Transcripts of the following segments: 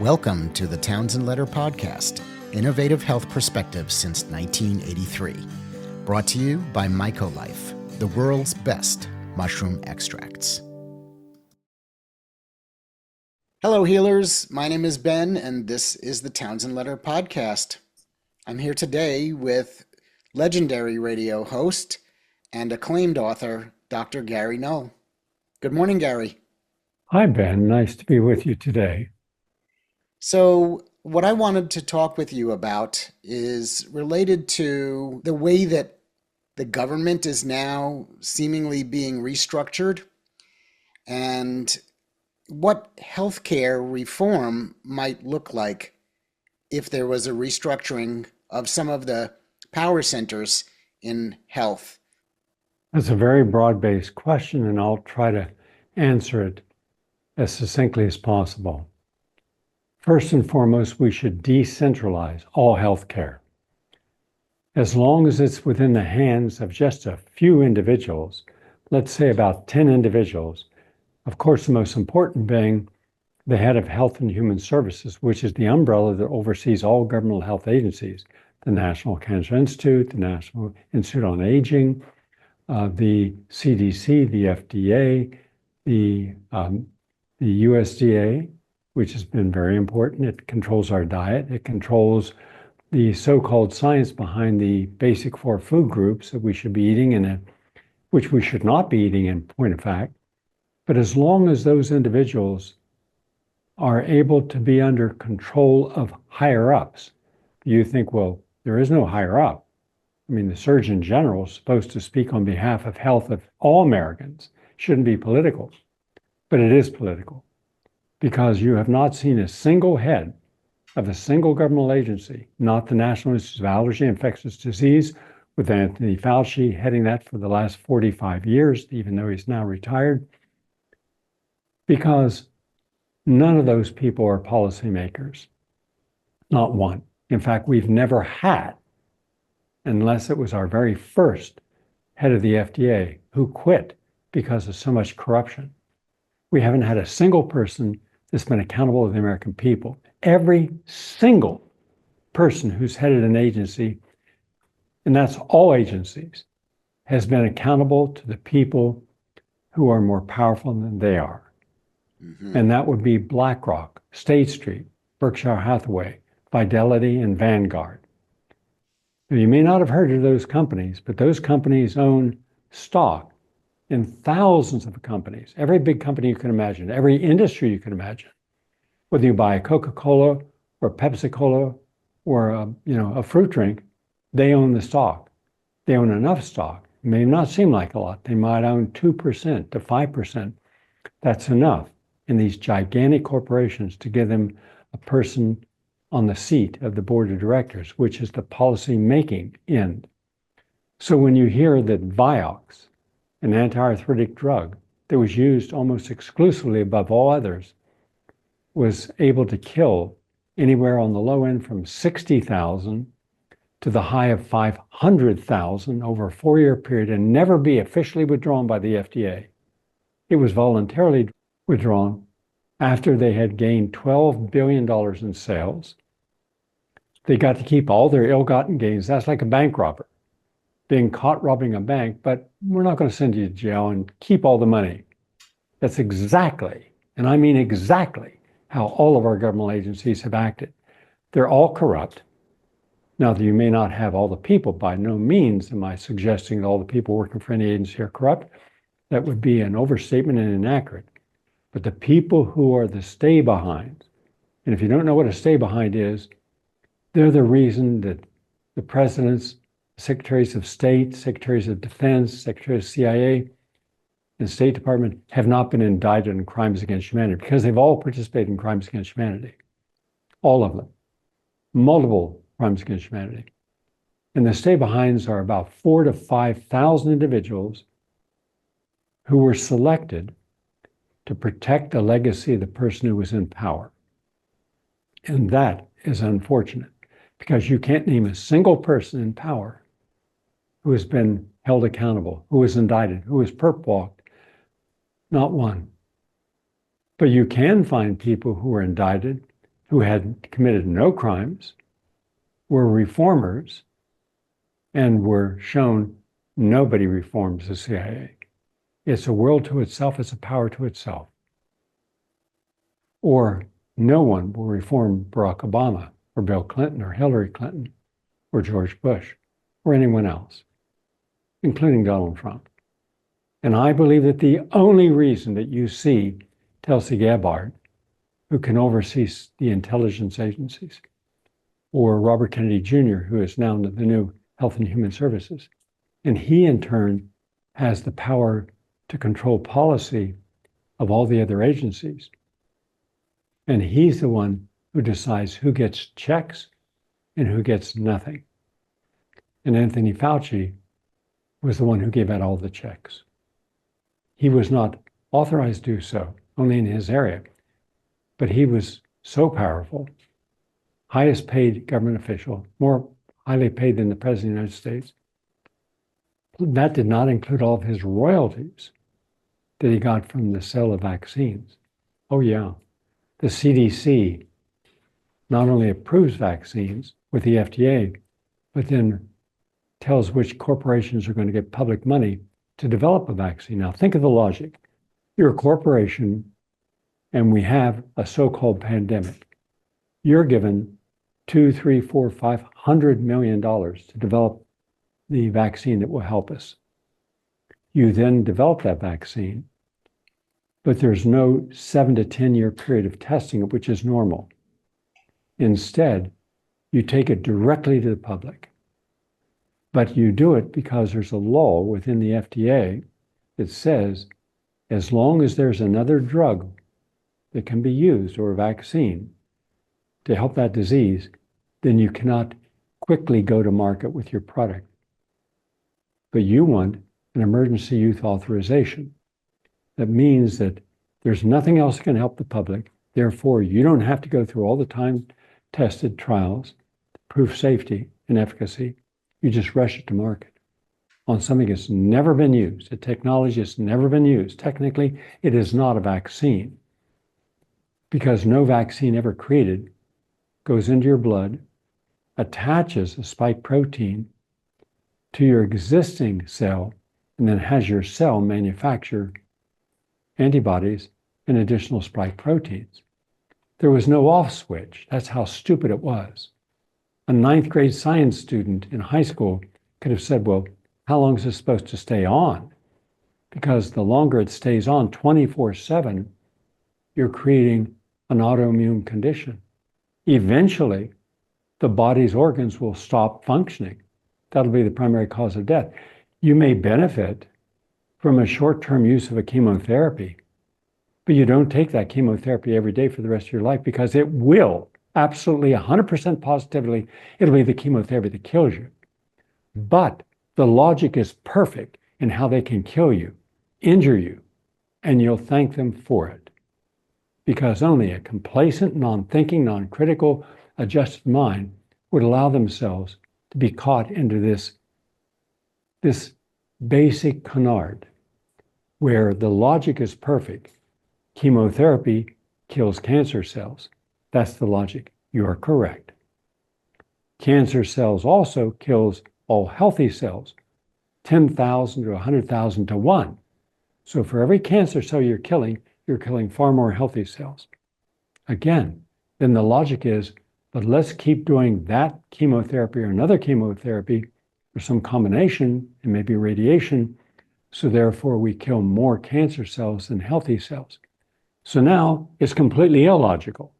Welcome to the Townsend Letter Podcast, innovative health perspectives since 1983. Brought to you by MycoLife, the world's best mushroom extracts. Hello, healers. My name is Ben, and this is the Townsend Letter Podcast. I'm here today with legendary radio host and acclaimed author, Dr. Gary Null. Good morning, Gary. Hi, Ben. Nice to be with you today. So, what I wanted to talk with you about is related to the way that the government is now seemingly being restructured and what healthcare reform might look like if there was a restructuring of some of the power centers in health. That's a very broad-based question, and I'll try to answer it as succinctly as possible. First and foremost, we should decentralize all healthcare. As long as it's within the hands of just a few individuals, let's say about 10 individuals, of course, the most important being the head of Health and Human Services, which is the umbrella that oversees all governmental health agencies, the National Cancer Institute, the National Institute on Aging, the CDC, the FDA, the USDA, which has been very important. It controls our diet. It controls the so-called science behind the basic four food groups that we should be eating which we should not be eating in point of fact. But as long as those individuals are able to be under control of higher ups, you think, well, there is no higher up. I mean, the Surgeon General is supposed to speak on behalf of health of all Americans. It shouldn't be political, but it is political because you have not seen a single head of a single governmental agency, not the National Institute of Allergy and Infectious Disease, with Anthony Fauci heading that for the last 45 years, even though he's now retired, because none of those people are policymakers, not one. In fact, we've never had, unless it was our very first head of the FDA who quit because of so much corruption. We haven't had a single person that's been accountable to the American people. Every single person who's headed an agency, and that's all agencies, has been accountable to the people who are more powerful than they are. Mm-hmm. And that would be BlackRock, State Street, Berkshire Hathaway, Fidelity, and Vanguard. Now, you may not have heard of those companies, but those companies own stock in thousands of companies, every big company you can imagine, every industry you can imagine. Whether you buy a Coca-Cola or Pepsi-Cola or a fruit drink, they own the stock. They own enough stock. It may not seem like a lot. They might own 2% to 5%. That's enough in these gigantic corporations to give them a person on the seat of the board of directors, which is the policy-making end. So when you hear that Vioxx, an anti-arthritic drug that was used almost exclusively above all others, was able to kill anywhere on the low end from 60,000 to the high of 500,000 over a 4-year period and never be officially withdrawn by the FDA. It was voluntarily withdrawn after they had gained $12 billion in sales. They got to keep all their ill-gotten gains. That's like a bank robber being caught robbing a bank, but we're not going to send you to jail and keep all the money. That's exactly, and I mean exactly, how all of our governmental agencies have acted. They're all corrupt. Now, you may not have all the people, by no means am I suggesting that all the people working for any agency are corrupt. That would be an overstatement and inaccurate. But the people who are the stay-behinds, and if you don't know what a stay-behind is, they're the reason that the presidents, secretaries of state, secretaries of defense, secretaries of CIA, and State Department have not been indicted in crimes against humanity because they've all participated in crimes against humanity. All of them. Multiple crimes against humanity. And the stay-behinds are about 4,000 to 5,000 individuals who were selected to protect the legacy of the person who was in power. And that is unfortunate because you can't name a single person in power who has been held accountable, who was indicted, who was perp-walked. Not one. But you can find people who are indicted who had committed no crimes, were reformers, and were shown nobody reforms the CIA. It's a world to itself, it's a power to itself. Or no one will reform Barack Obama or Bill Clinton or Hillary Clinton or George Bush or anyone else, including Donald Trump. And I believe that the only reason that you see Tulsi Gabbard, who can oversee the intelligence agencies, or Robert Kennedy Jr., who is now the new Health and Human Services, and he in turn has the power to control policy of all the other agencies. And he's the one who decides who gets checks and who gets nothing. And Anthony Fauci was the one who gave out all the checks. He was not authorized to do so, only in his area, but he was so powerful, highest paid government official, more highly paid than the President of the United States. That did not include all of his royalties that he got from the sale of vaccines. Oh yeah, the CDC not only approves vaccines with the FDA, but then tells which corporations are going to get public money to develop a vaccine. Now, think of the logic. You're a corporation, and we have a so-called pandemic. You're given $2, $3, $4, $500 million to develop the vaccine that will help us. You then develop that vaccine, but there's no 7 to 10 year period of testing it, which is normal. Instead, you take it directly to the public. But you do it because there's a law within the FDA that says as long as there's another drug that can be used or a vaccine to help that disease, then you cannot quickly go to market with your product. But you want an emergency use authorization. That means that there's nothing else that can help the public. Therefore, you don't have to go through all the time-tested trials to prove safety and efficacy. You just rush it to market on something that's never been used, a technology that's never been used. Technically, it is not a vaccine because no vaccine ever created goes into your blood, attaches a spike protein to your existing cell, and then has your cell manufacture antibodies and additional spike proteins. There was no off switch. That's how stupid it was. A ninth grade science student in high school could have said, well, how long is this supposed to stay on? Because the longer it stays on 24/7, you're creating an autoimmune condition. Eventually, the body's organs will stop functioning. That'll be the primary cause of death. You may benefit from a short-term use of a chemotherapy, but you don't take that chemotherapy every day for the rest of your life because it will, absolutely 100% positively, it'll be the chemotherapy that kills you. But the logic is perfect in how they can kill you, injure you, and you'll thank them for it. Because only a complacent, non-thinking, non-critical, adjusted mind would allow themselves to be caught into this basic canard where the logic is perfect. Chemotherapy kills cancer cells. That's the logic. You are correct. Cancer cells also kills all healthy cells, 10,000 to 100,000 to 1. So for every cancer cell you're killing far more healthy cells. Again, then the logic is, but let's keep doing that chemotherapy or another chemotherapy or some combination and maybe radiation. So therefore we kill more cancer cells than healthy cells. So now it's completely illogical.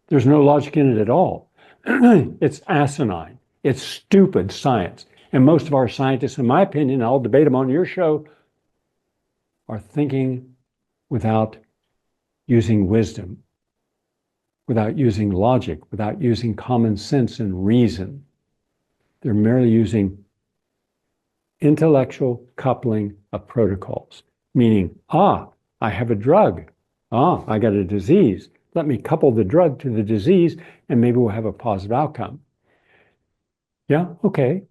There's no logic in it at all. It's asinine. It's stupid science. And most of our scientists, in my opinion, I'll debate them on your show, are thinking without using wisdom, without using logic, without using common sense and reason. They're merely using intellectual coupling of protocols, meaning, I have a drug. I got a disease. Let me couple the drug to the disease and maybe we'll have a positive outcome. Yeah, okay.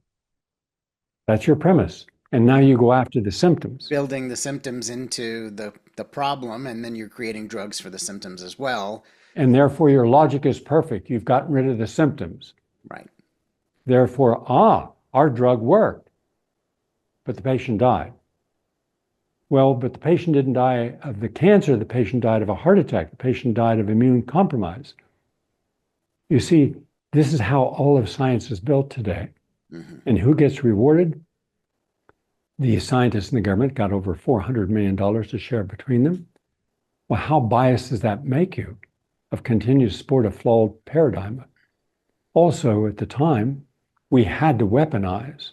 That's your premise. And now you go after the symptoms. Building the symptoms into the problem, and then you're creating drugs for the symptoms as well. and therefore your logic is perfect. You've gotten rid of the symptoms. Right. Therefore, our drug worked, but the patient died. Well, but the patient didn't die of the cancer. The patient died of a heart attack. The patient died of immune compromise. You see, this is how all of science is built today. Mm-hmm. And who gets rewarded? The scientists in the government got over $400 million to share between them. Well, how biased does that make you of continued support a flawed paradigm? Also, at the time, we had to weaponize,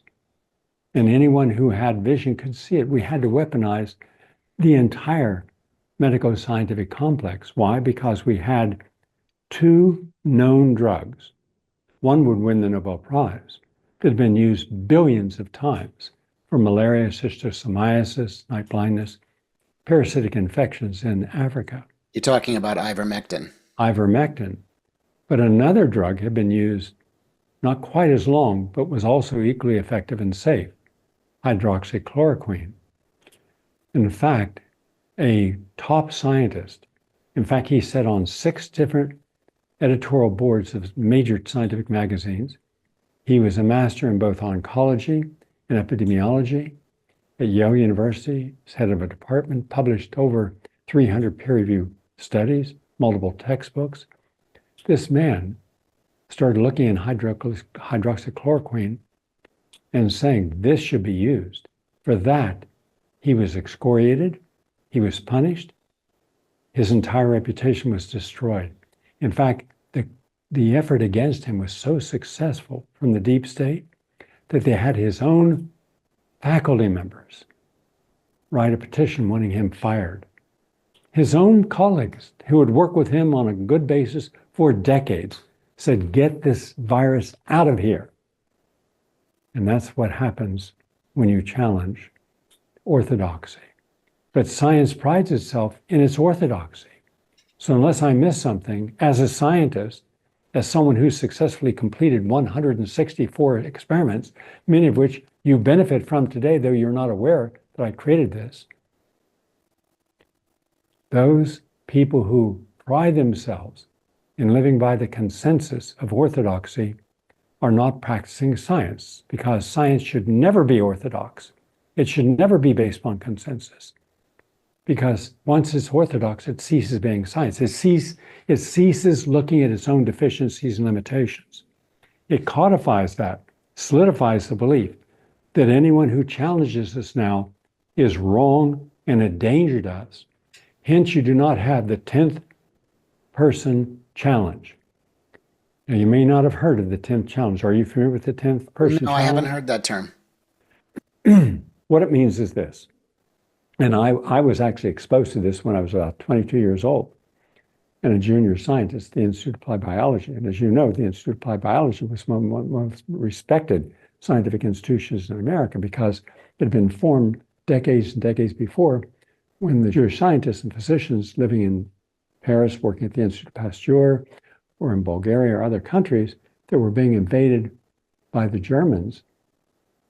and anyone who had vision could see it. We had to weaponize the entire medical scientific complex. Why? Because we had two known drugs. One would win the Nobel Prize that had been used billions of times for malaria, schistosomiasis, night blindness, parasitic infections in Africa. You're talking about ivermectin. Ivermectin. But another drug had been used not quite as long, but was also equally effective and safe, hydroxychloroquine. In fact, a top scientist, in fact, he sat on 6 different editorial boards of major scientific magazines. He was a master in both oncology and epidemiology at Yale University. He's head of a department, published over 300 peer-reviewed studies, multiple textbooks. This man started looking at hydroxychloroquine and saying this should be used. For that, he was excoriated, he was punished, his entire reputation was destroyed. In fact, the effort against him was so successful from the deep state that they had his own faculty members write a petition wanting him fired. His own colleagues who had worked with him on a good basis for decades said, get this virus out of here. And that's what happens when you challenge orthodoxy. But science prides itself in its orthodoxy. So unless I miss something, as a scientist, as someone who successfully completed 164 experiments, many of which you benefit from today, though you're not aware that I created this, those people who pride themselves in living by the consensus of orthodoxy are not practicing science, because science should never be orthodox. It should never be based on consensus, because once it's orthodox, it ceases being science. It ceases looking at its own deficiencies and limitations. It codifies that, solidifies the belief that anyone who challenges us now is wrong and a danger to us. Hence, you do not have the 10th person challenge. Now, you may not have heard of the 10th challenge. Are you familiar with the 10th person challenge? No, I haven't heard that term. What it means is this, and I was actually exposed to this when I was about 22 years old and a junior scientist at the Institute of Applied Biology. And as you know, the Institute of Applied Biology was one of the most respected scientific institutions in America, because it had been formed decades and decades before, when the Jewish scientists and physicians living in Paris, working at the Institute of Pasteur, or in Bulgaria or other countries that were being invaded by the Germans,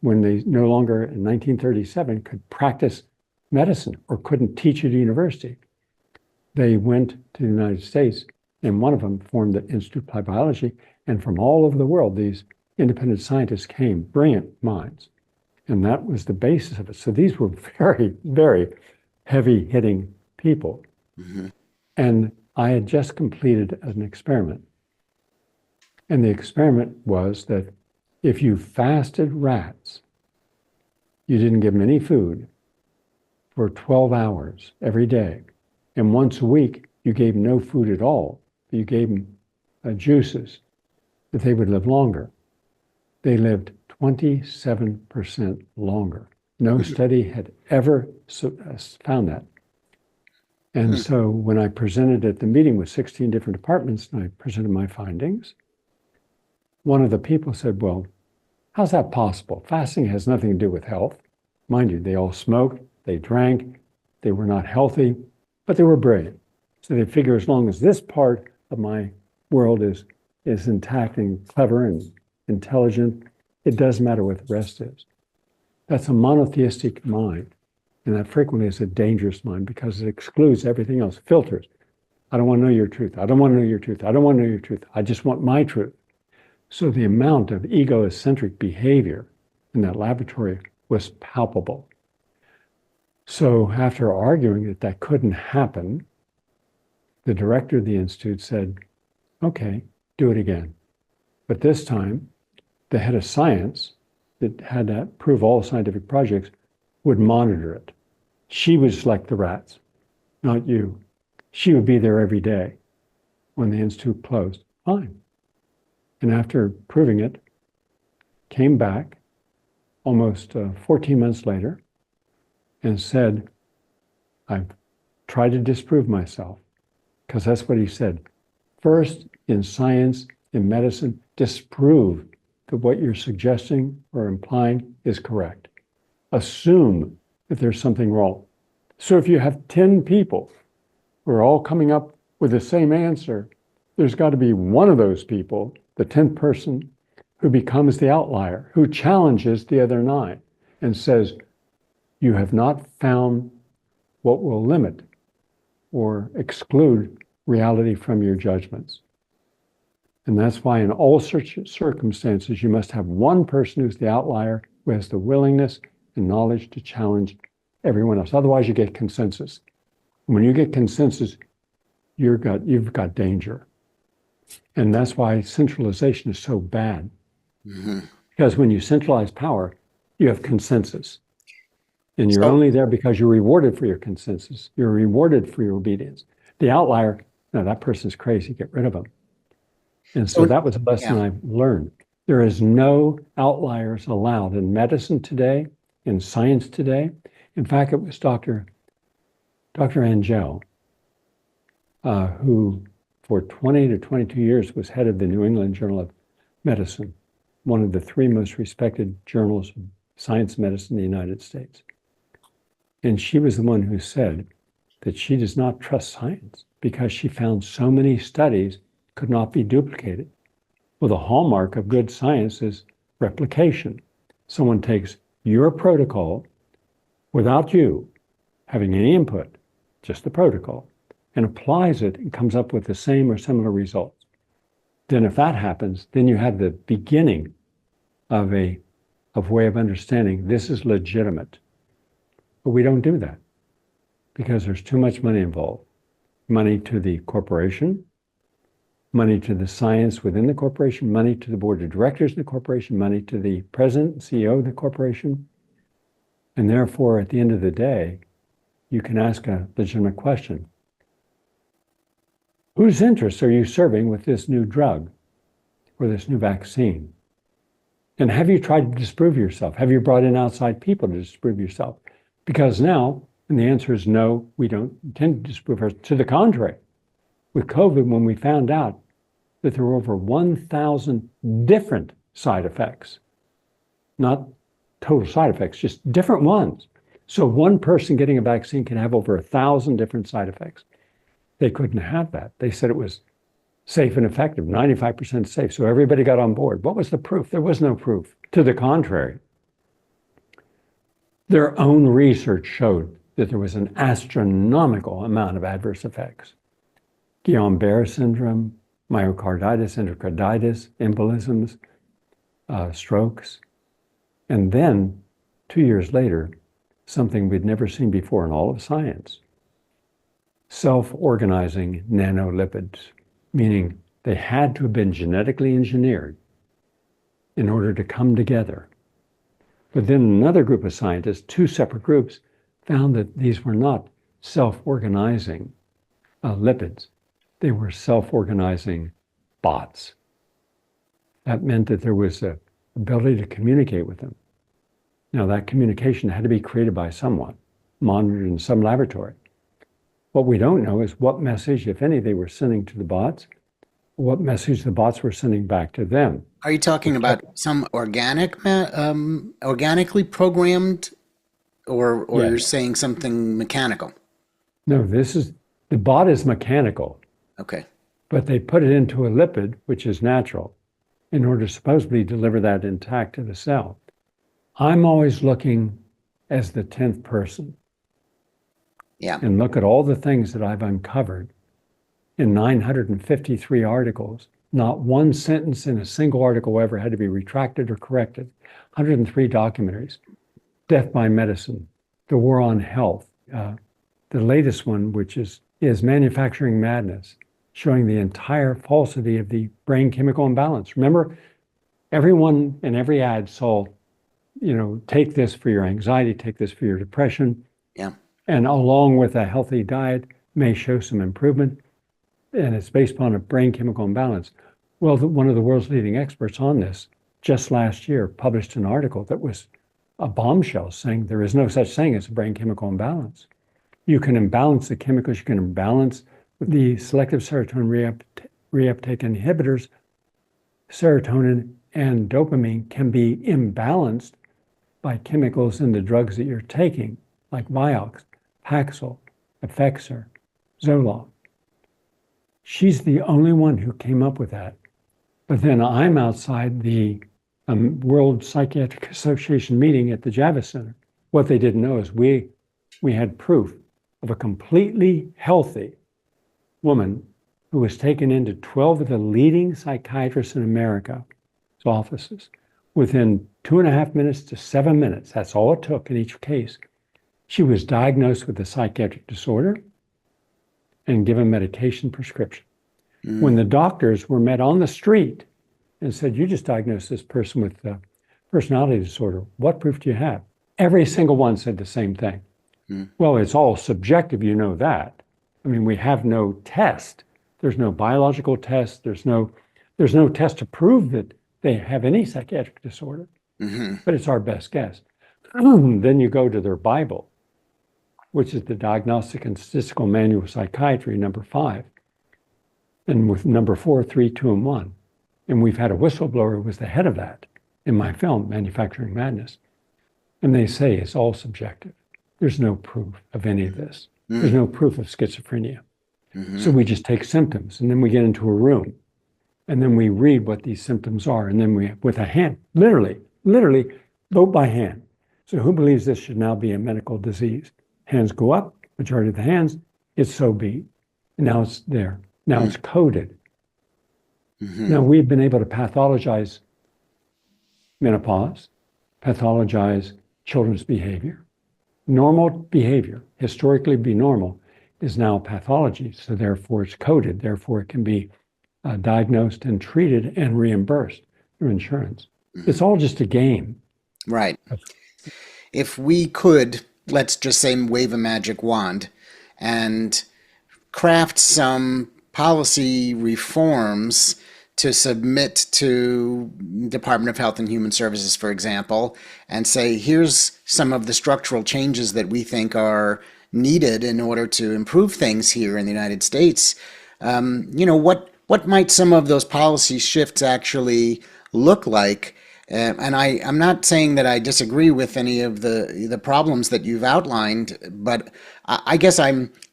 when they no longer, in 1937, could practice medicine or couldn't teach at a university. They went to the United States, and one of them formed the Institute of Applied Biology, and from all over the world, these independent scientists came, brilliant minds, and that was the basis of it. So these were very, very heavy-hitting people. Mm-hmm. And I had just completed an experiment. And the experiment was that if you fasted rats, you didn't give them any food for 12 hours every day, and once a week, you gave them no food at all, but you gave them juices, that they would live longer. They lived 27% longer. No study had ever found that. And so when I presented at the meeting with 16 different departments and I presented my findings, one of the people said, well, how's that possible? Fasting has nothing to do with health. Mind you, they all smoked, they drank, they were not healthy, but they were brilliant. So they figure as long as this part of my world is intact and clever and intelligent, it doesn't matter what the rest is. That's a monotheistic mind. And that frequently is a dangerous mind, because it excludes everything else, filters. I don't want to know your truth. I don't want to know your truth. I don't want to know your truth. I just want my truth. So the amount of egocentric behavior in that laboratory was palpable. So after arguing that that couldn't happen, the director of the institute said, okay, do it again. But this time, the head of science that had to approve all scientific projects would monitor it. She would select the rats, not you. She would be there every day when the institute closed. Fine. And after proving it, came back almost 14 months later and said, I've tried to disprove myself, because that's what he said. First, in science, in medicine, disprove that what you're suggesting or implying is correct. Assume that there's something wrong. So if you have 10 people who are all coming up with the same answer, there's got to be one of those people, the 10th person, who becomes the outlier, who challenges the other 9 and says, you have not found what will limit or exclude reality from your judgments. And that's why in all circumstances, you must have one person who's the outlier, who has the willingness and knowledge to challenge everyone else. Otherwise, you get consensus. When you get consensus, you've got danger. And that's why centralization is so bad. Mm-hmm. Because when you centralize power, you have consensus. And you're only there because you're rewarded for your consensus. You're rewarded for your obedience. The outlier, no, that person's crazy, get rid of them. And so that was a lesson I learned. There is no outliers allowed in medicine today, in science today. In fact, it was Dr. Angell, who for 20 to 22 years was head of the New England Journal of Medicine, one of the 3 most respected journals of science medicine in the United States. And she was the one who said that she does not trust science because she found so many studies could not be duplicated. Well, the hallmark of good science is replication. Someone takes your protocol without you having any input, just the protocol, and applies it and comes up with the same or similar results. Then if that happens, then you have the beginning of a way of understanding this is legitimate. But we don't do that because there's too much money involved. Money to the corporation, money to the science within the corporation, money to the board of directors of the corporation, money to the president and CEO of the corporation. And therefore, at the end of the day, you can ask a legitimate question. Whose interests are you serving with this new drug or this new vaccine? And have you tried to disprove yourself? Have you brought in outside people to disprove yourself? Because now, and the answer is no, we don't intend to disprove ourselves. To the contrary, with COVID, when we found out that there were over 1,000 different side effects, not total side effects, just different ones. So one person getting a vaccine can have over 1,000 different side effects. They couldn't have that. They said it was safe and effective, 95% safe. So everybody got on board. What was the proof? There was no proof. To the contrary, their own research showed that there was an astronomical amount of adverse effects. Guillain-Barré syndrome, myocarditis, endocarditis, embolisms, strokes. And then 2 years later, something we'd never seen before in all of science, self-organizing nanolipids, meaning they had to have been genetically engineered in order to come together. But then another group of scientists, 2 separate groups, found that these were not self-organizing lipids. They were self-organizing bots. That meant that there was an ability to communicate with them. Now, that communication had to be created by someone, monitored in some laboratory. What we don't know is what message, if any, they were sending to the bots, what message the bots were sending back to them. Are you talking about some organically programmed, or Yes. you're saying something mechanical? No, the bot is mechanical, Okay. but they put it into a lipid, which is natural, in order to supposedly deliver that intact to the cell. I'm always looking as the 10th person Yeah. and look at all the things that I've uncovered in 953 articles. Not one sentence in a single article ever had to be retracted or corrected. 103 documentaries. Death by Medicine, The War on Health. The latest one, which is Manufacturing Madness, showing the entire falsity of the brain chemical imbalance. Remember, everyone in every ad saw, take this for your anxiety, take this for your depression. Yeah. And along with a healthy diet may show some improvement. And it's based upon a brain chemical imbalance. Well, one of the world's leading experts on this just last year published an article that was a bombshell saying there is no such thing as a brain chemical imbalance. You can imbalance the chemicals, you can imbalance the selective serotonin reuptake inhibitors. Serotonin and dopamine can be imbalanced by chemicals in the drugs that you're taking, like Vioxx, Paxil, Effexor, Zoloft. She's the only one who came up with that. But then I'm outside the World Psychiatric Association meeting at the Javits Center. What they didn't know is we had proof of a completely healthy woman who was taken into 12 of the leading psychiatrists in America's offices within 2.5 minutes to 7 minutes. That's all it took in each case. She was diagnosed with a psychiatric disorder and given medication prescription. When the doctors were met on the street and said, you just diagnosed this person with personality disorder, what proof do you have? Every single one said the same thing. Well, it's all subjective, you know that. I mean, we have no test. There's no biological test. There's no test to prove that they have any psychiatric disorder, but it's our best guess. Then you go to their Bible, which is the Diagnostic and Statistical Manual of Psychiatry, number 5. And with number 4, 3, 2, and 1. And we've had a whistleblower who was the head of that in my film, Manufacturing Madness. And they say it's all subjective. There's no proof of any of this. There's no proof of schizophrenia. So we just take symptoms, and then we get into a room, and then we read what these symptoms are, and then we, with a hand, literally, vote by hand. So who believes this should now be a medical disease? Hands go up, majority of the hands, it's so be. And now it's there. Now it's coded. Now we've been able to pathologize menopause, pathologize children's behavior. Normal behavior, historically be normal, is now pathology. So therefore it's coded. Therefore it can be diagnosed and treated and reimbursed through insurance. It's all just a game. Right. If we could, let's just say, wave a magic wand and craft some policy reforms to submit to Department of Health and Human Services, for example, and say, here's some of the structural changes that we think are needed in order to improve things here in the United States. What might some of those policy shifts actually look like? And I'm not saying that I disagree with any of the problems that you've outlined, but I guess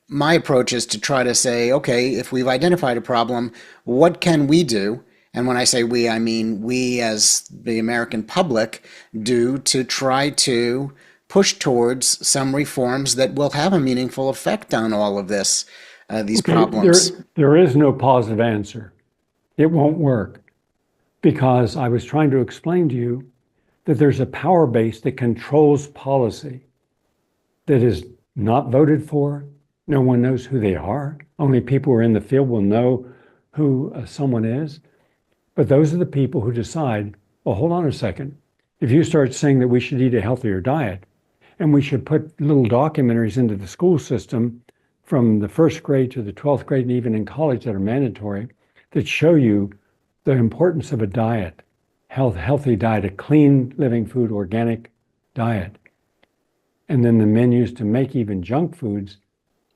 my approach is to try to say, okay, if we've identified a problem, what can we do? And when I say we, I mean we as the American public do to try to push towards some reforms that will have a meaningful effect on all of this, these problems. There is no positive answer. It won't work because I was trying to explain to you that there's a power base that controls policy that is not voted for. No one knows who they are. Only people who are in the field will know who someone is. But those are the people who decide, well, hold on a second. If you start saying that we should eat a healthier diet and we should put little documentaries into the school system from the first grade to the 12th grade and even in college that are mandatory that show you the importance of a diet, healthy diet, a clean living food, organic diet. And then the menus to make even junk foods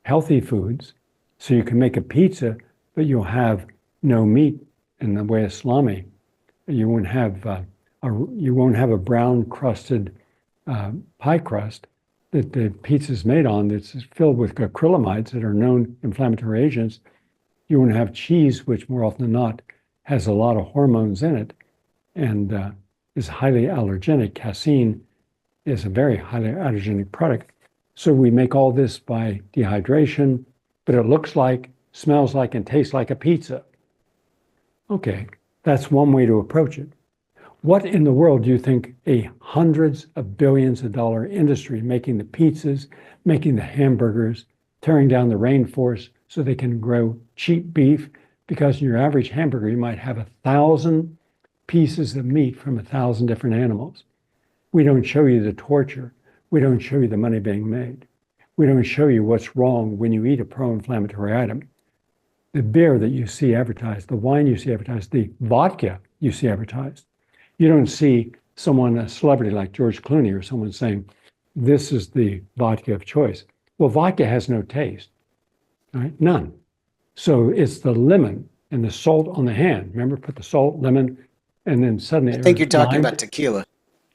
healthy foods, so you can make a pizza, but you'll have no meat in the way of salami. You won't have a brown crusted pie crust that the pizza's made on that's filled with acrylamides that are known inflammatory agents. You won't have cheese, which more often than not has a lot of hormones in it and is highly allergenic. Casein is a very highly allergenic product. So we make all this by dehydration, but it looks like smells like and tastes like a pizza. Okay, that's one way to approach it. What in the world do you think a hundreds of billions of dollar industry making the pizzas, making the hamburgers, tearing down the rainforest so they can grow cheap beef? Because in your average hamburger, you might have 1,000 pieces of meat from 1,000 different animals. We don't show you the torture. We don't show you the money being made. We don't show you what's wrong when you eat a pro-inflammatory item. The beer that you see advertised, the wine you see advertised, the vodka you see advertised. You don't see someone, a celebrity like George Clooney or someone saying, this is the vodka of choice. Well, vodka has no taste, right? None. So it's the lemon and the salt on the hand. Remember, put the salt, lemon, and then suddenly I think you're talking lime. about tequila.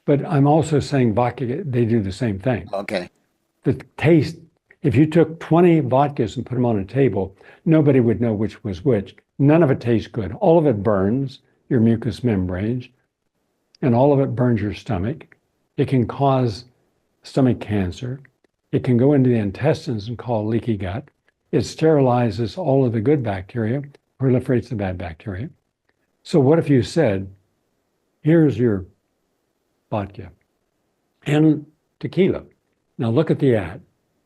But I'm also saying vodka, they do the same thing. Okay. The taste, if you took 20 vodkas and put them on a table, nobody would know which was which. None of it tastes good. All of it burns your mucous membranes, and all of it burns your stomach. It can cause stomach cancer. It can go into the intestines and cause leaky gut. It sterilizes all of the good bacteria, proliferates the bad bacteria. So what if you said, here's your vodka and tequila. Now look at the ad.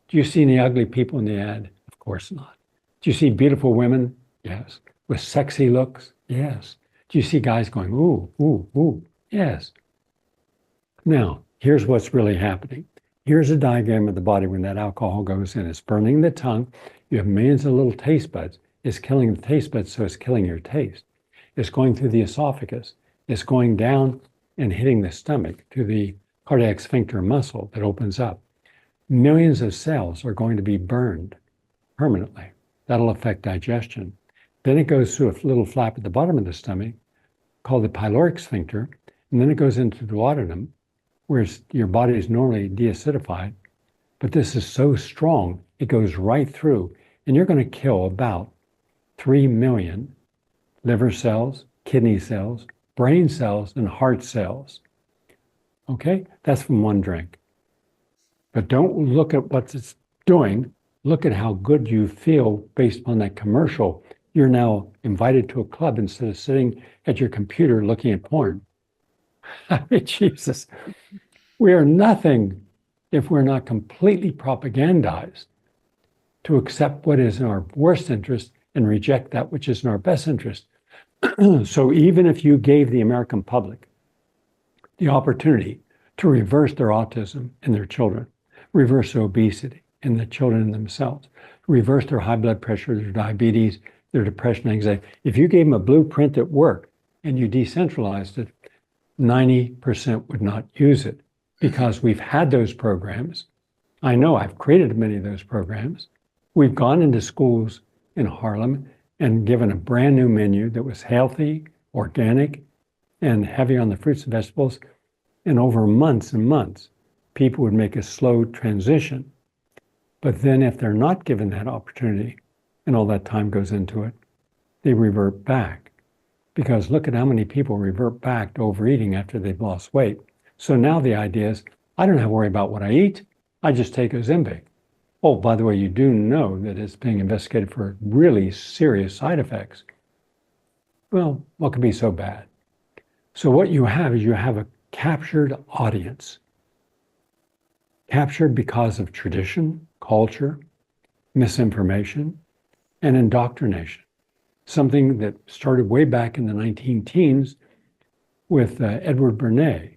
Do you see any ugly people in the ad? Of course not. Do you see beautiful women? Yes. With sexy looks? Yes. Do you see guys going, ooh, ooh, ooh? Yes. Now, here's what's really happening. Here's a diagram of the body when that alcohol goes in. It's burning the tongue. You have millions of little taste buds. It's killing the taste buds, so it's killing your taste. It's going through the esophagus. It's going down and hitting the stomach to the cardiac sphincter muscle that opens up. Millions of cells are going to be burned permanently. That'll affect digestion. Then it goes through a little flap at the bottom of the stomach called the pyloric sphincter, and then it goes into the duodenum, where your body is normally deacidified. But this is so strong, it goes right through, and you're going to kill about 3 million liver cells, kidney cells, brain cells, and heart cells. Okay, that's from one drink. But don't look at what it's doing. Look at how good you feel based on that commercial. You're now invited to a club instead of sitting at your computer looking at porn. I mean, Jesus, we are nothing if we're not completely propagandized to accept what is in our worst interest and reject that which is in our best interest. So even if you gave the American public the opportunity to reverse their autism in their children, reverse their obesity in the children themselves, reverse their high blood pressure, their diabetes, their depression, anxiety, if you gave them a blueprint that worked and you decentralized it, 90% would not use it because we've had those programs. I know I've created many of those programs. We've gone into schools in Harlem and given a brand new menu that was healthy, organic, and heavy on the fruits and vegetables. And over months and months, people would make a slow transition. But then if they're not given that opportunity and all that time goes into it, they revert back. Because look at how many people revert back to overeating after they've lost weight. So now the idea is, I don't have to worry about what I eat. I just take Ozempic. Oh, by the way, you do know that it's being investigated for really serious side effects. Well, what could be so bad? So what you have is you have a captured audience. Captured because of tradition, culture, misinformation, and indoctrination. Something that started way back in the 19-teens with Edward Bernays,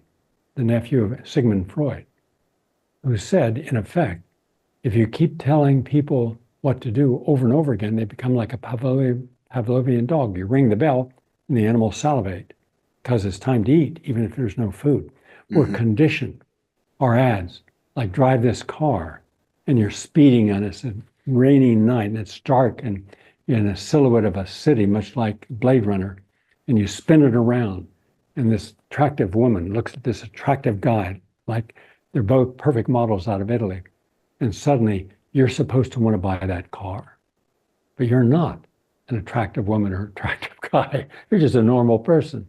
the nephew of Sigmund Freud, who said, in effect, if you keep telling people what to do over and over again, they become like a Pavlovian dog. You ring the bell and the animals salivate because it's time to eat, even if there's no food. We're conditioned. Our ads, like drive this car, and you're speeding on a rainy night, and it's dark, and you're in a silhouette of a city, much like Blade Runner, and you spin it around, and this attractive woman looks at this attractive guy, like they're both perfect models out of Italy, and suddenly you're supposed to want to buy that car, but you're not an attractive woman or attractive guy. You're just a normal person.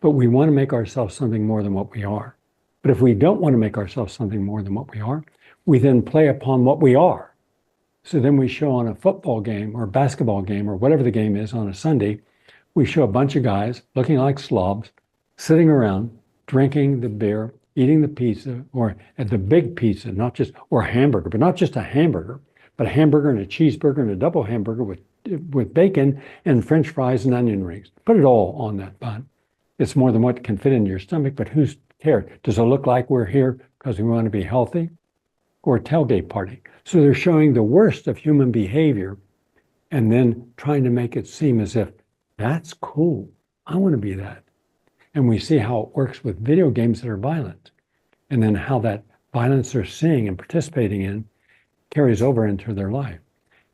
But we want to make ourselves something more than what we are. But if we don't want to make ourselves something more than what we are, we then play upon what we are. So then we show on a football game or basketball game or whatever the game is on a Sunday, we show a bunch of guys looking like slobs, sitting around, drinking the beer, eating the pizza, or at the big pizza, not just, or a hamburger, but not just a hamburger, but a hamburger and a cheeseburger and a double hamburger with bacon and French fries and onion rings. Put it all on that bun. It's more than what can fit into your stomach, but who's cares? Does it look like we're here because we want to be healthy? Or a tailgate party? So they're showing the worst of human behavior and then trying to make it seem as if that's cool. I want to be that. And we see how it works with video games that are violent, and then how that violence they're seeing and participating in carries over into their life.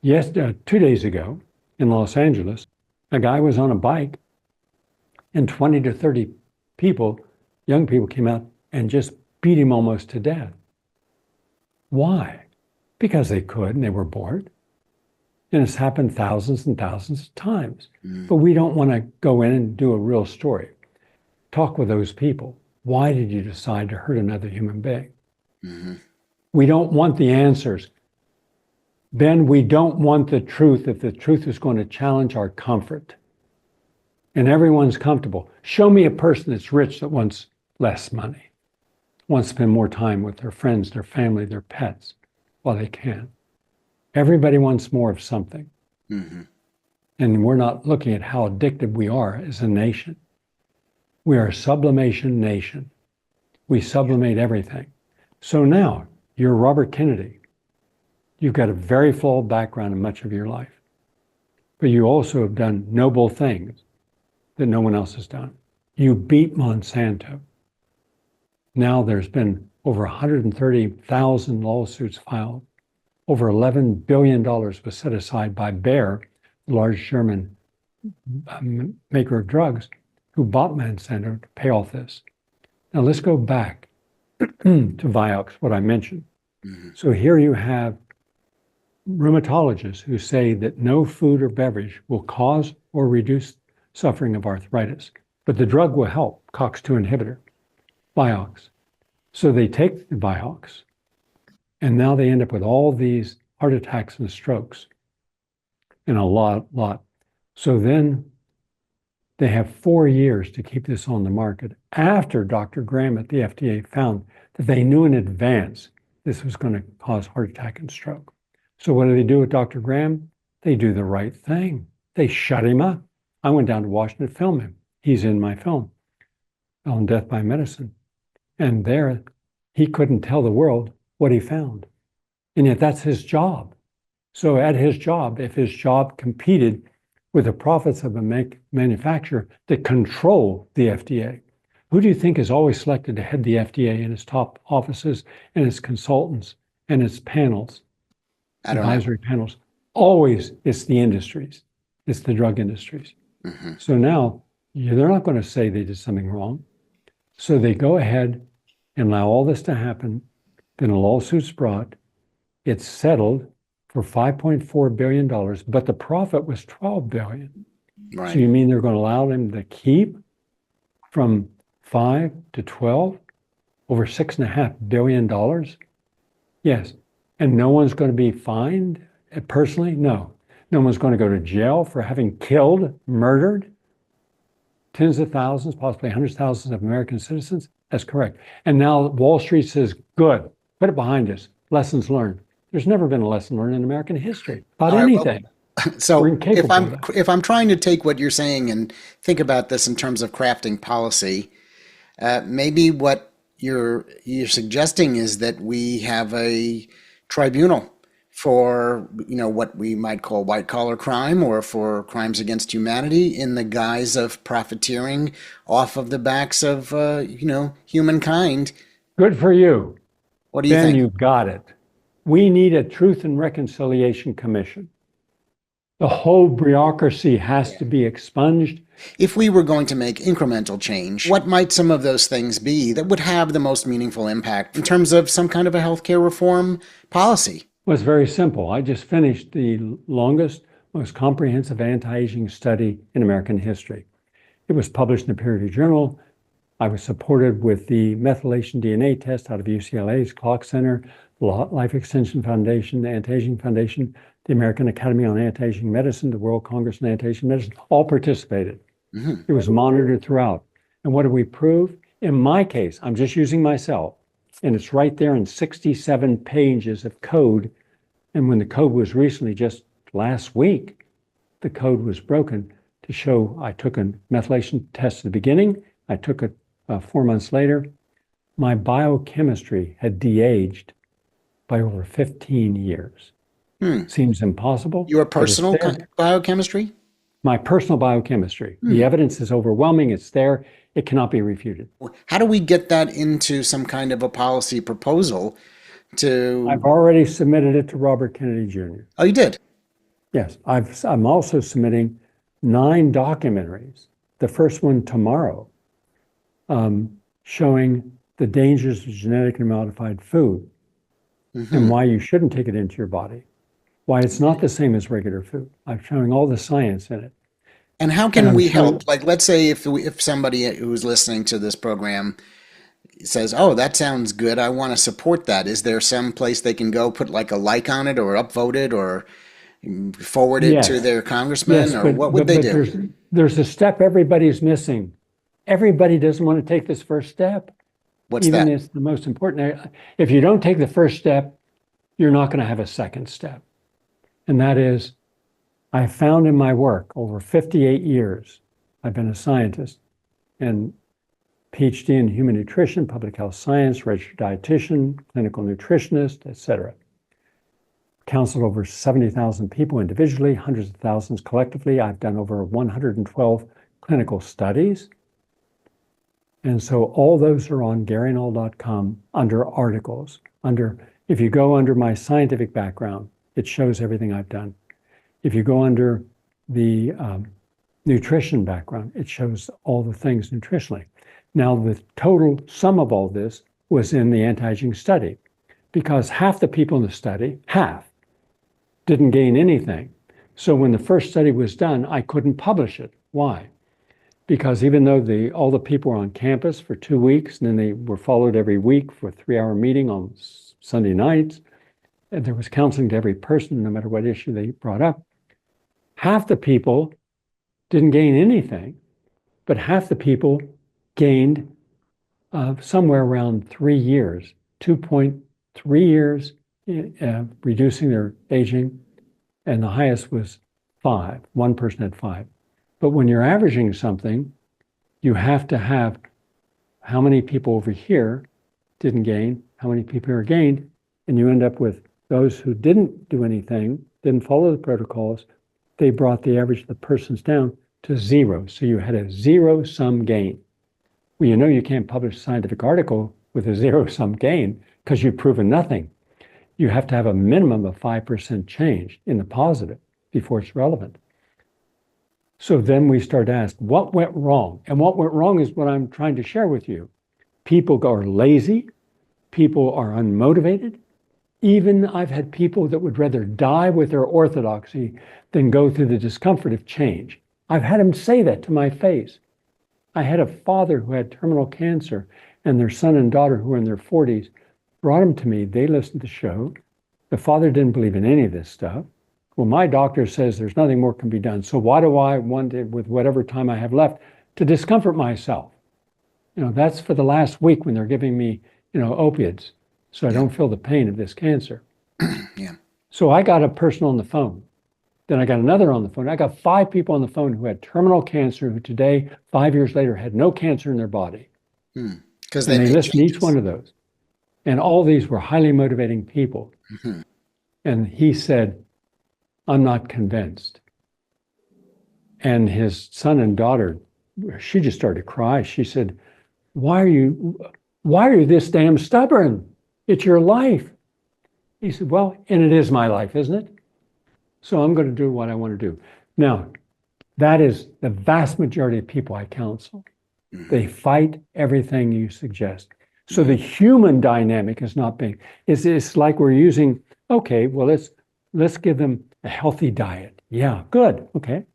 Yes, 2 days ago in Los Angeles, a guy was on a bike and 20 to 30 people, young people, came out and just beat him almost to death. Why? Because they could and they were bored. And it's happened thousands and thousands of times. But we don't want to go in and do a real story. Talk with those people. Why did you decide to hurt another human being? We don't want the answers. Ben, we don't want the truth if the truth is going to challenge our comfort. And everyone's comfortable. Show me a person that's rich that wants less money, wants to spend more time with their friends, their family, their pets while they can. Everybody wants more of something. And we're not looking at how addicted we are as a nation. We are a sublimation nation. We sublimate everything. So now, you're Robert Kennedy. You've got a very flawed background in much of your life. But you also have done noble things that no one else has done. You beat Monsanto. Now there's been over 130,000 lawsuits filed. Over $11 billion was set aside by Bayer, the large German maker of drugs, who bought Monsanto to pay off this. Now let's go back to Vioxx, what I mentioned. So here you have rheumatologists who say that no food or beverage will cause or reduce suffering of arthritis, but the drug will help, COX-2 inhibitor, Vioxx. So they take the Vioxx, and now they end up with all these heart attacks and strokes, and a lot. So then they have 4 years to keep this on the market after Dr. Graham at the FDA found that they knew in advance this was going to cause heart attack and stroke. So what do they do with Dr. Graham? They do the right thing. They shut him up. I went down to Washington to film him. He's in my film on Death by Medicine. And there, he couldn't tell the world what he found. And yet that's his job. So at his job, if his job competed with the profits of a manufacturer that control the FDA, who do you think is always selected to head the FDA in its top offices and its consultants and its panels, advisory panels? Always it's the industries. It's the drug industries. So now they're not going to say they did something wrong. So they go ahead and allow all this to happen. Then a lawsuit's brought. It's settled for $5.4 billion, but the profit was $12 billion. Right. So you mean they're going to allow them to keep from 5 to 12 over $6.5 billion? Yes. And no one's going to be fined personally? No. No one's going to go to jail for having killed, murdered tens of thousands, possibly hundreds of thousands of American citizens? That's correct. And now Wall Street says, good, put it behind us. Lessons learned. There's never been a lesson learned in American history about anything. So if I'm trying to take what you're saying and think about this in terms of crafting policy, maybe what you're suggesting is that we have a tribunal for what we might call white collar crime or for crimes against humanity in the guise of profiteering off of the backs of humankind. Good for you. What do you think? Ben, you got it. We need a Truth and Reconciliation Commission. The whole bureaucracy has to be expunged. If we were going to make incremental change, what might some of those things be that would have the most meaningful impact in terms of some kind of a healthcare reform policy? Well, it's very simple. I just finished the longest, most comprehensive anti-aging study in American history. It was published in a peer-reviewed journal. I was supported with the methylation DNA test out of UCLA's Clock Center, the Life Extension Foundation, the Anti-Aging Foundation, the American Academy on Anti-Aging Medicine, the World Congress on Anti-Aging Medicine, all participated. Hmm. It was monitored throughout. And what did we prove? In my case, I'm just using myself, and it's right there in 67 pages of code. And when the code was recently, just last week, the code was broken to show I took a methylation test at the beginning. I took it 4 months later. My biochemistry had de-aged by over 15 years. Hmm. Seems impossible, Your but it's personal there. biochemistry? My personal biochemistry. The Hmm. evidence is overwhelming. It's there. It cannot be refuted. How do we get that into some kind of a policy proposal I've to? already submitted it to Robert Kennedy Jr. Oh, you did. Yes, I'm also submitting 9 documentaries. The first one tomorrow, showing the dangers of genetically modified food and Hmm. why you shouldn't take it into your body, why it's not the same as regular food. I'm showing all the science in it. And how And can I'm we showing, help? Like, let's say if somebody who's listening to this program says, "Oh, that sounds good. I want to support that." Is there some place they can go put like a like on it or upvote it or forward it to yes, their congressman yes, or what would they but do? there's a step everybody's missing. Everybody doesn't want to take this first step, What's even that? if it's the most important. If you don't take the first step, you're not going to have a second step. And that is, I found in my work over 58 years, I've been a scientist and PhD in human nutrition, public health science, registered dietitian, clinical nutritionist, etc. Counseled over 70,000 people individually, hundreds of thousands collectively. I've done over 112 clinical studies. And so all those are on GaryNull.com under articles. If you go under my scientific background, it shows everything I've done. If you go under the nutrition background, it shows all the things nutritionally. Now, the total sum of all this was in the anti-aging study, because half the people in the study, didn't gain anything. So when the first study was done, I couldn't publish it. Why? Because even though all the people were on campus for 2 weeks, and then they were followed every week for a 3-hour meeting on Sunday nights, and there was counseling to every person, no matter what issue they brought up, half the people didn't gain anything, but half the people gained somewhere around 3 years, 2.3 years, reducing their aging, and the highest was 5. One person had 5. But when you're averaging something, you have to have how many people over here didn't gain, how many people are gained, and you end up with those who didn't do anything, didn't follow the protocols. They brought the average of the persons down to 0. So you had a zero-sum gain. Well, you know you can't publish a scientific article with a zero-sum gain because you've proven nothing. You have to have a minimum of 5% change in the positive before it's relevant. So then we start to ask, what went wrong? And what went wrong is what I'm trying to share with you. People are lazy. People are unmotivated. Even I've had people that would rather die with their orthodoxy than go through the discomfort of change. I've had them say that to my face. I had a father who had terminal cancer, and their son and daughter, who were in their 40s, brought him to me. They listened to the show. The father didn't believe in any of this stuff. Well, my doctor says there's nothing more can be done. So why do I want to, with whatever time I have left, to discomfort myself? That's for the last week when they're giving me, opiates, so I Yeah, don't feel the pain of this cancer. yeah. So I got a person on the phone. Then I got another on the phone. I got 5 people on the phone who had terminal cancer, who today, 5 years later, had no cancer in their body. Because they And they made listened to each changes. one of those. And all these were highly motivating people. Hmm. And he said, I'm not convinced. And his son and daughter, she just started to cry. She said, why are you this damn stubborn? It's your life. He said, well, and it is my life, isn't it? So I'm going to do what I want to do. Now, that is the vast majority of people I counsel. They fight everything you suggest. So the human dynamic is not being, it's like we're using, okay, well, let's give them a healthy diet. Yeah, good. Okay.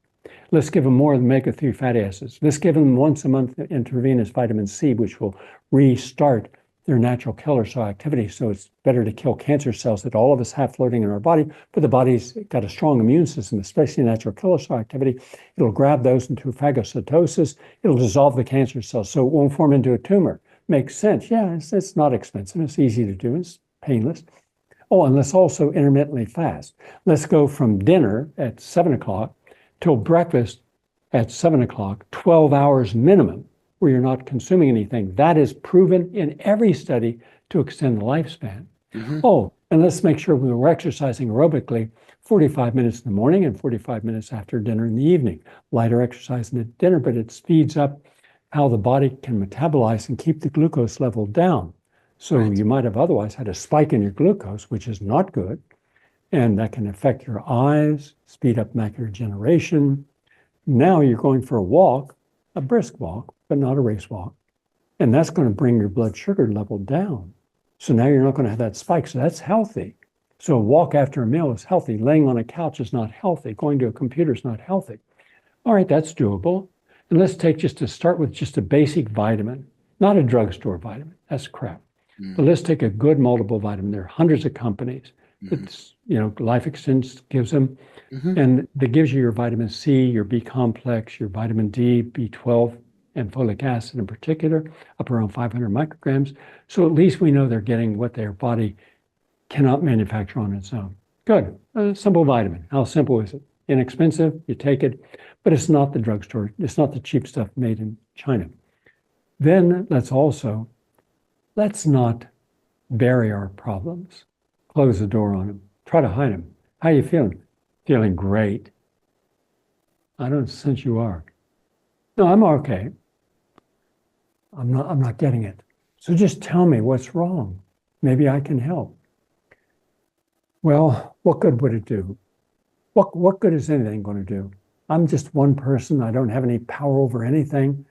Let's give them more omega-3 fatty acids. Let's give them once a month intravenous vitamin C, which will restart their natural killer cell activity. So it's better to kill cancer cells that all of us have floating in our body, but the body's got a strong immune system, especially natural killer cell activity. It'll grab those into phagocytosis. It'll dissolve the cancer cells so it won't form into a tumor. Makes sense. Yeah, it's not expensive. It's easy to do. It's painless. Oh, and let's also intermittently fast. Let's go from dinner at 7 o'clock till breakfast at 7 o'clock, 12 hours minimum, where you're not consuming anything. That is proven in every study to extend the lifespan. Mm-hmm. Oh, and let's make sure we were exercising aerobically 45 minutes in the morning and 45 minutes after dinner in the evening. Lighter exercise at dinner, but it speeds up how the body can metabolize and keep the glucose level down. So right. You might have otherwise had a spike in your glucose, which is not good. And that can affect your eyes, speed up macular degeneration. Now you're going for a walk, a brisk walk, but not a race walk. And that's going to bring your blood sugar level down. So now you're not going to have that spike. So that's healthy. So a walk after a meal is healthy. Laying on a couch is not healthy. Going to a computer is not healthy. All right, that's doable. And let's take just to start with just a basic vitamin, not a drugstore vitamin. That's crap. But let's take a good multiple vitamin. There are hundreds of companies that, Life Extension gives them. And that gives you your vitamin C, your B complex, your vitamin D, B12, and folic acid in particular, up around 500 micrograms. So at least we know they're getting what their body cannot manufacture on its own. Good. A simple vitamin. How simple is it? Inexpensive, you take it, but it's not the drugstore. It's not the cheap stuff made in China. Then let's not bury our problems. Close the door on them. Try to hide them. How are you feeling? Feeling great. I don't sense you are. No, I'm okay. I'm not getting it. So just tell me what's wrong. Maybe I can help. Well, what good would it do? What good is anything going to do? I'm just one person. I don't have any power over anything.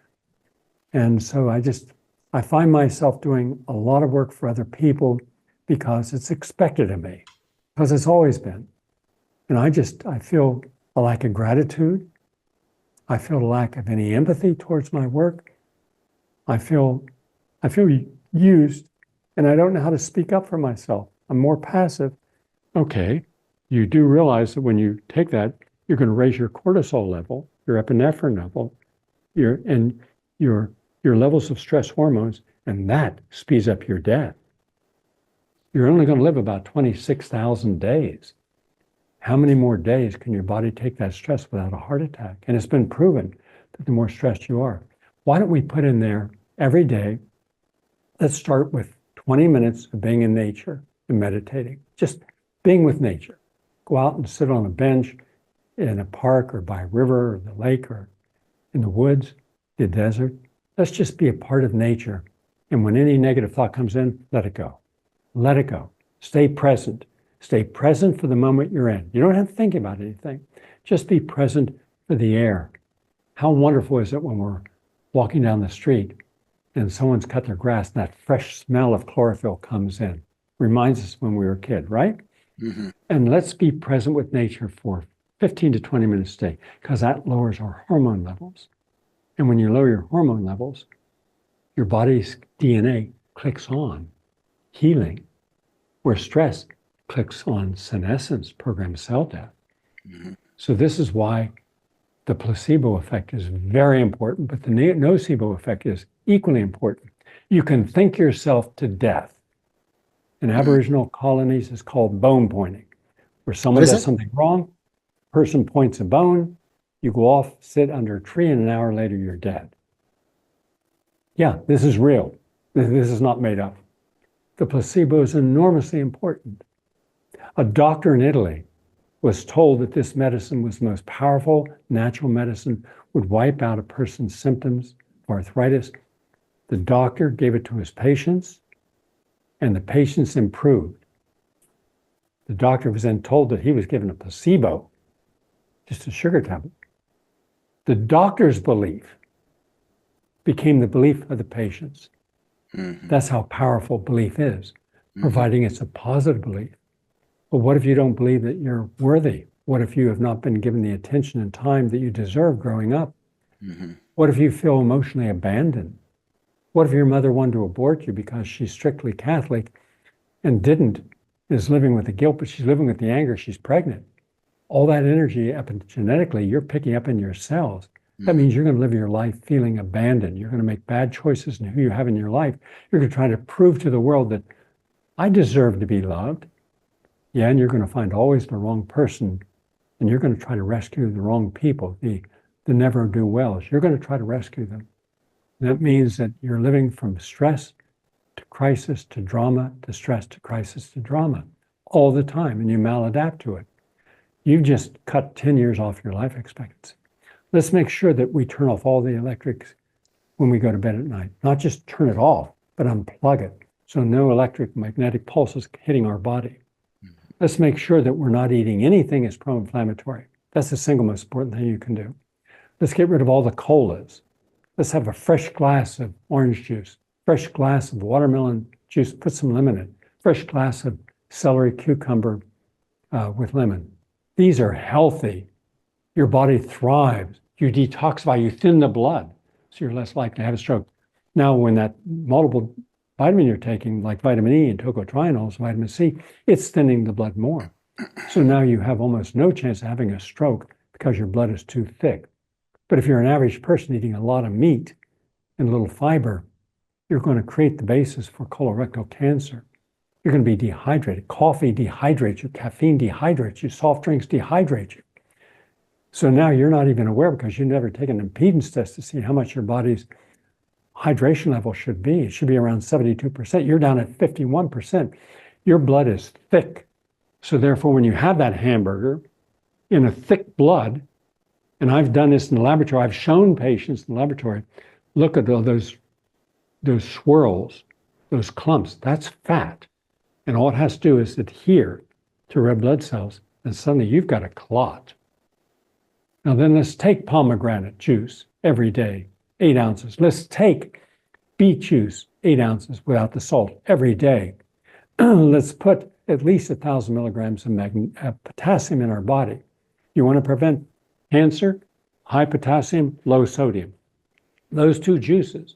And so I find myself doing a lot of work for other people because it's expected of me, because it's always been. And I feel a lack of gratitude. I feel a lack of any empathy towards my work. I feel used, and I don't know how to speak up for myself. I'm more passive. Okay, you do realize that when you take that, you're going to raise your cortisol level, your epinephrine level, your levels of stress hormones, and that speeds up your death. You're only going to live about 26,000 days. How many more days can your body take that stress without a heart attack? And it's been proven that the more stressed you are. Why don't we put in there every day, let's start with 20 minutes of being in nature and meditating, just being with nature. Go out and sit on a bench in a park or by a river or the lake or in the woods, the desert. Let's just be a part of nature. And when any negative thought comes in, let it go. Let it go. Stay present. Stay present for the moment you're in. You don't have to think about anything. Just be present for the air. How wonderful is it when we're walking down the street and someone's cut their grass and that fresh smell of chlorophyll comes in. Reminds us when we were a kid, right? Mm-hmm. And let's be present with nature for 15 to 20 minutes a day, because that lowers our hormone levels. And when you lower your hormone levels, your body's DNA clicks on healing, where stress clicks on senescence, programmed cell death. Mm-hmm. So this is why the placebo effect is very important, but the nocebo effect is equally important. You can think yourself to death. In Aboriginal colonies, it's called bone pointing, where someone does something wrong, person points a bone, you go off, sit under a tree, and an hour later you're dead. Yeah, this is real. This is not made up. The placebo is enormously important. A doctor in Italy was told that this medicine was the most powerful natural medicine, would wipe out a person's symptoms of arthritis. The doctor gave it to his patients, and the patients improved. The doctor was then told that he was given a placebo, just a sugar tablet. The doctor's belief became the belief of the patients. Mm-hmm. That's how powerful belief is, providing it's a positive belief. But what if you don't believe that you're worthy? What if you have not been given the attention and time that you deserve growing up? Mm-hmm. What if you feel emotionally abandoned? What if your mother wanted to abort you because she's strictly Catholic and didn't, is living with the guilt, but she's living with the anger, she's pregnant? All that energy epigenetically, you're picking up in your cells. That means you're going to live your life feeling abandoned. You're going to make bad choices in who you have in your life. You're going to try to prove to the world that I deserve to be loved. Yeah, and you're going to find always the wrong person, and you're going to try to rescue the wrong people, the never do wells. You're going to try to rescue them. That means that you're living from stress to crisis to drama to stress to crisis to drama all the time, and you maladapt to it. You've just cut 10 years off your life expectancy. Let's make sure that we turn off all the electrics when we go to bed at night. Not just turn it off, but unplug it so no electric magnetic pulses hitting our body. Let's make sure that we're not eating anything that's pro-inflammatory. That's the single most important thing you can do. Let's get rid of all the colas. Let's have a fresh glass of orange juice, fresh glass of watermelon juice, put some lemon in it, fresh glass of celery cucumber with lemon. These are healthy. Your body thrives. You detoxify, you thin the blood, so you're less likely to have a stroke. Now, when that multiple vitamin you're taking, like vitamin E and tocotrienols, vitamin C, it's thinning the blood more. So now you have almost no chance of having a stroke because your blood is too thick. But if you're an average person eating a lot of meat and a little fiber, you're going to create the basis for colorectal cancer. You're going to be dehydrated. Coffee dehydrates you. Caffeine dehydrates you. Soft drinks dehydrate you. So now you're not even aware because you've never taken an impedance test to see how much your body's hydration level should be. It should be around 72%. You're down at 51%. Your blood is thick. So therefore, when you have that hamburger in a thick blood, and I've done this in the laboratory, I've shown patients in the laboratory, look at all those swirls, those clumps, that's fat. And all it has to do is adhere to red blood cells, and suddenly you've got a clot. Now then, let's take pomegranate juice every day, 8 ounces. Let's take beet juice, 8 ounces without the salt every day. Let's put at least 1,000 milligrams of potassium in our body. You want to prevent cancer? High potassium, low sodium. Those two juices.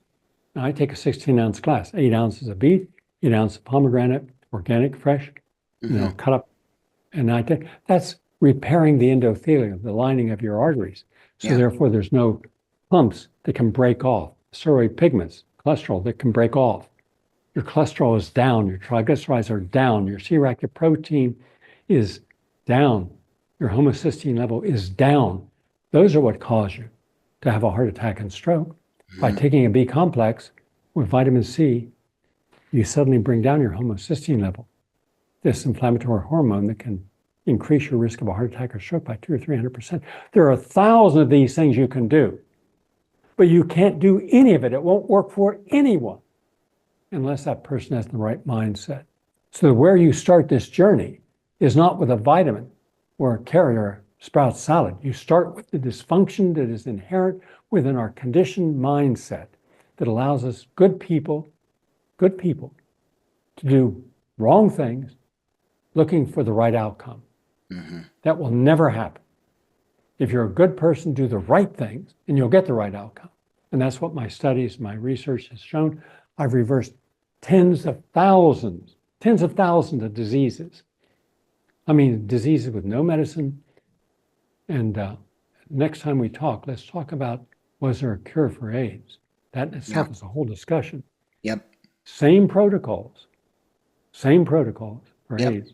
Now I take a 16-ounce glass, 8 ounces of beet, 8 ounces of pomegranate, organic, fresh, cut up, and I take, that's repairing the endothelium, the lining of your arteries. So therefore there's no clumps that can break off, steroid pigments, cholesterol that can break off. Your cholesterol is down, your triglycerides are down, your C-reactive protein is down, your homocysteine level is down. Those are what cause you to have a heart attack and stroke. By taking a B complex with vitamin C, you suddenly bring down your homocysteine level, this inflammatory hormone that can increase your risk of a heart attack or stroke by 200 or 300%. There are 1,000 of these things you can do, but you can't do any of it. It won't work for anyone unless that person has the right mindset. So where you start this journey is not with a vitamin or a carrot or a sprout salad. You start with the dysfunction that is inherent within our conditioned mindset that allows us good people, to do wrong things looking for the right outcome. That will never happen. If you're a good person, do the right things and you'll get the right outcome. And that's what my studies, my research has shown. I've reversed tens of thousands of diseases. I mean, diseases with no medicine. And next time we talk, let's talk about, was there a cure for AIDS? That in itself is a whole discussion. Same protocols for AIDS,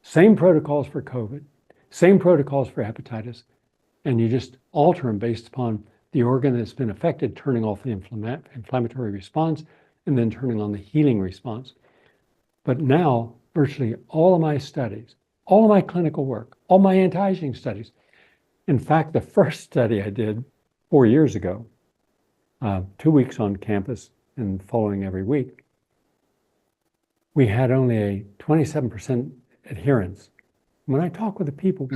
same protocols for COVID, same protocols for hepatitis, and you just alter them based upon the organ that's been affected, turning off the inflammatory response and then turning on the healing response. But now, virtually all of my studies, all of my clinical work, all my anti-aging studies, in fact, the first study I did 4 years ago, 2 weeks on campus and following every week, we had only a 27% adherence. When I talk with the people,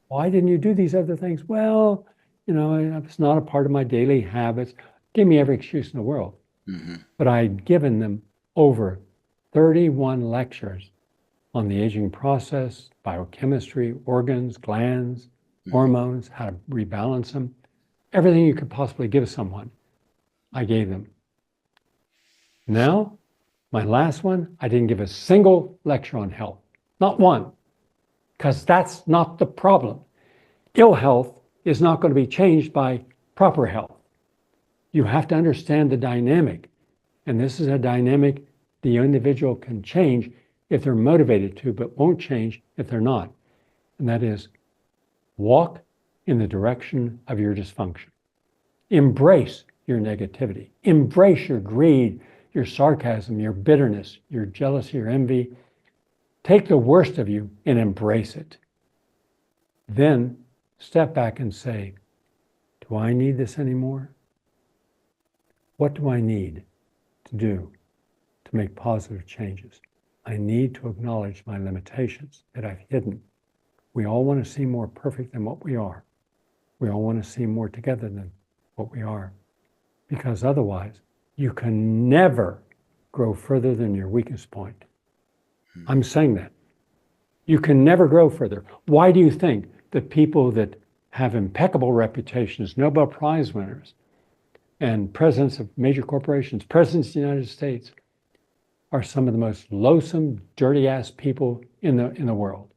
why didn't you do these other things? Well, it's not a part of my daily habits. Give me every excuse in the world. But I'd given them over 31 lectures on the aging process, biochemistry, organs, glands, hormones, how to rebalance them. Everything you could possibly give someone, I gave them. Now, my last one, I didn't give a single lecture on health, not one, because that's not the problem. Ill health is not going to be changed by proper health. You have to understand the dynamic. And this is a dynamic the individual can change if they're motivated to, but won't change if they're not. And that is walk in the direction of your dysfunction. Embrace your negativity. Embrace your greed, your sarcasm, your bitterness, your jealousy, your envy. Take the worst of you and embrace it. Then step back and say, do I need this anymore? What do I need to do to make positive changes? I need to acknowledge my limitations that I've hidden. We all want to seem more perfect than what we are. We all want to seem more together than what we are. Because otherwise, you can never grow further than your weakest point. I'm saying that. You can never grow further. Why do you think that people that have impeccable reputations, Nobel Prize winners, and presidents of major corporations, presidents of the United States, are some of the most loathsome, dirty-ass people in the world?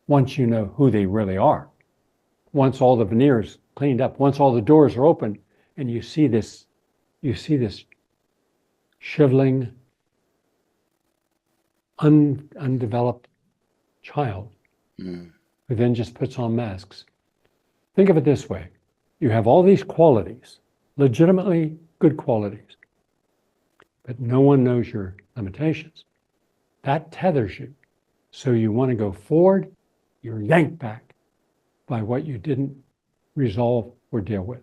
Once you know who they really are, once all the veneers cleaned up, once all the doors are open, and you see this shriveling, undeveloped child who then just puts on masks. Think of it this way. You have all these qualities, legitimately good qualities, but no one knows your limitations. That tethers you. So you want to go forward, you're yanked back by what you didn't resolve or deal with.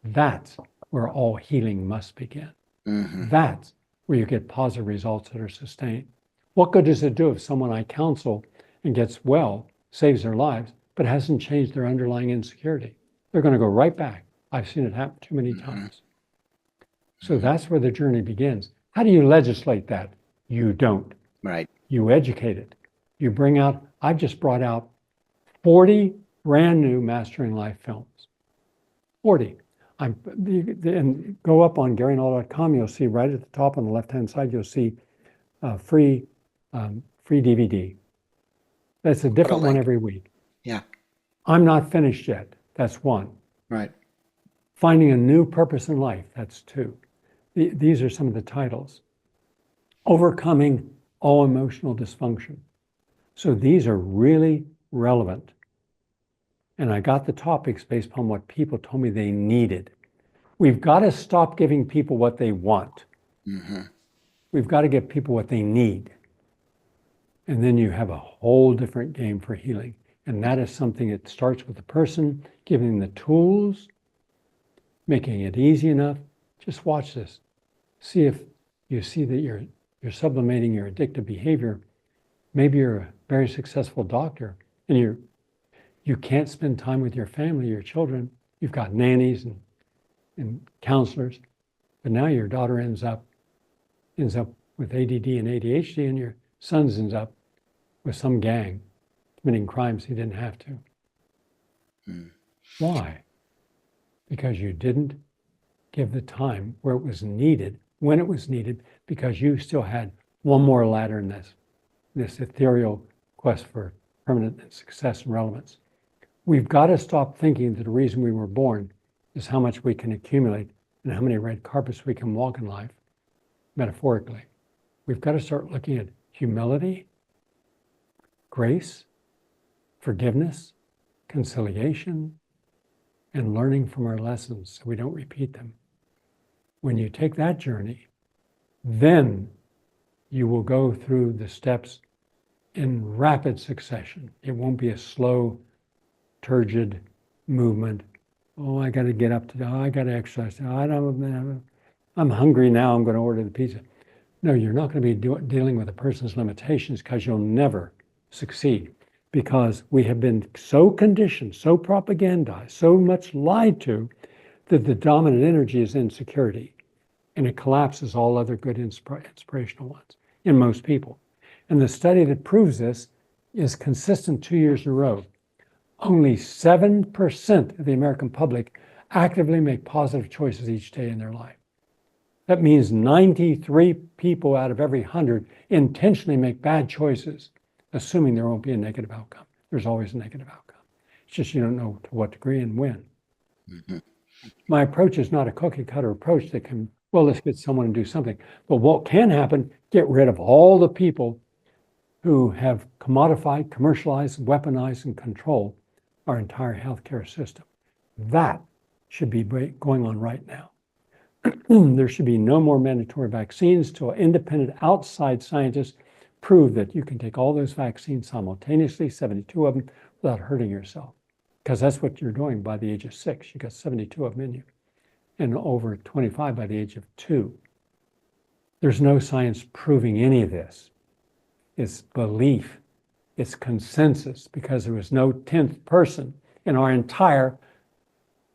That's where all healing must begin. That's where you get positive results that are sustained. What good does it do if someone I counsel and gets well, saves their lives, but hasn't changed their underlying insecurity? They're going to go right back. I've seen it happen too many times. So that's where the journey begins. How do you legislate that? You don't. Right. You educate it. You bring out, I've just brought out 40 brand new Mastering Life films. 40. And go up on GaryNull.com, you'll see right at the top on the left-hand side, you'll see free DVD. That's a different one every week. Yeah. I'm not finished yet. That's one. Right. Finding a new purpose in life. That's two. These are some of the titles. Overcoming all emotional dysfunction. So these are really relevant. And I got the topics based upon what people told me they needed. We've got to stop giving people what they want. We've got to give people what they need. And then you have a whole different game for healing. And that is something that starts with the person, giving them the tools, making it easy enough. Just watch this. See if you see that you're sublimating your addictive behavior. Maybe you're a very successful doctor and you can't spend time with your family, your children. You've got nannies and counselors, but now your daughter ends up with ADD and ADHD, and your son ends up with some gang committing crimes he didn't have to. Why? Because you didn't give the time where it was needed, when it was needed, because you still had one more ladder in this ethereal quest for permanent success and relevance. We've got to stop thinking that the reason we were born is how much we can accumulate and how many red carpets we can walk in life, metaphorically. We've got to start looking at humility, grace, forgiveness, conciliation, and learning from our lessons so we don't repeat them. When you take that journey, then you will go through the steps in rapid succession. It won't be a slow, turgid movement. Oh, I got to get up today. Oh, I got to exercise. Oh, I'm hungry now. I'm going to order the pizza. No, you're not going to be dealing with a person's limitations because you'll never succeed, because we have been so conditioned, so propagandized, so much lied to, that the dominant energy is insecurity, and it collapses all other good inspirational ones in most people. And the study that proves this is consistent 2 years in a row. Only 7% of the American public actively make positive choices each day in their life. That means 93 people out of every 100 intentionally make bad choices, assuming there won't be a negative outcome. There's always a negative outcome. It's just you don't know to what degree and when. Mm-hmm. My approach is not a cookie cutter approach that can, well, let's get someone to do something. But what can happen, get rid of all the people who have commodified, commercialized, weaponized, and controlled our entire healthcare system. That should be going on right now. There should be no more mandatory vaccines till independent outside scientists prove that you can take all those vaccines simultaneously, 72 of them, without hurting yourself. Because that's what you're doing by the age of 6. You got 72 of them in you, and over 25 by the age of 2. There's no science proving any of this. It's belief, it's consensus, because there was no 10th person in our entire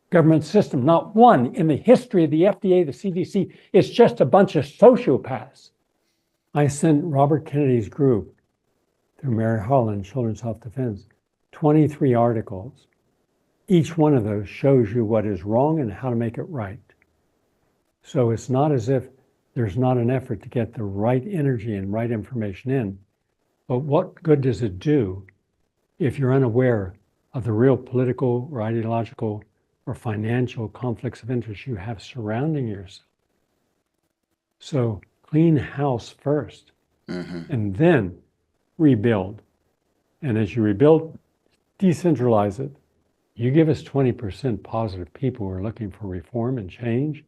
government system, not one in the history of the FDA, the CDC. It's just a bunch of sociopaths. I sent Robert Kennedy's group through Mary Harlan Children's Health Defense 23 articles. Each one of those shows you what is wrong and how to make it right. So it's not as if there's not an effort to get the right energy and right information in. But what good does it do if you're unaware of the real political or ideological or financial conflicts of interest you have surrounding yourself? So clean house first, and then rebuild. And as you rebuild, decentralize it. You give us 20% positive people who are looking for reform and change,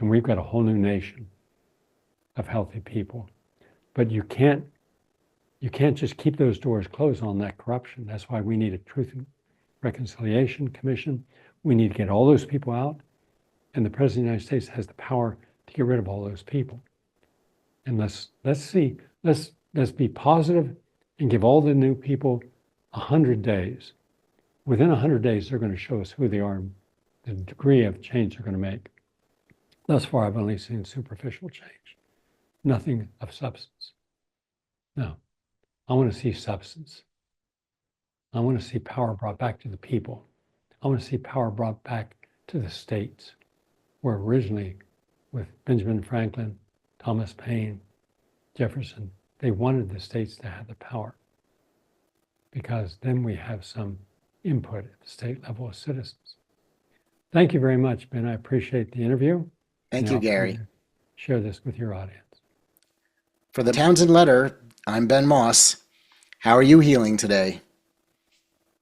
and we've got a whole new nation of healthy people. But you can't just keep those doors closed on that corruption. That's why we need a Truth and Reconciliation Commission. We need to get all those people out, and the President of the United States has the power to get rid of all those people. And let's be positive and give all the new people 100 days. Within 100 days, they're going to show us who they are, the degree of change they're going to make. Thus far, I've only seen superficial change, nothing of substance. No, I want to see substance. I want to see power brought back to the people. I want to see power brought back to the states, where originally with Benjamin Franklin, Thomas Paine, Jefferson, they wanted the states to have the power, because then we have some input at the state level as citizens. Thank you very much, Ben. I appreciate the interview. Thank you, Gary. Share this with your audience. For the Townsend Letter, I'm Ben Moss. How are you healing today?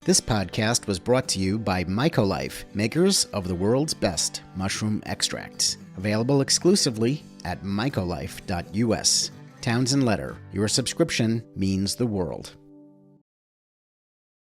This podcast was brought to you by MycoLife, makers of the world's best mushroom extracts. Available exclusively at mycolife.us. Townsend Letter. Your subscription means the world.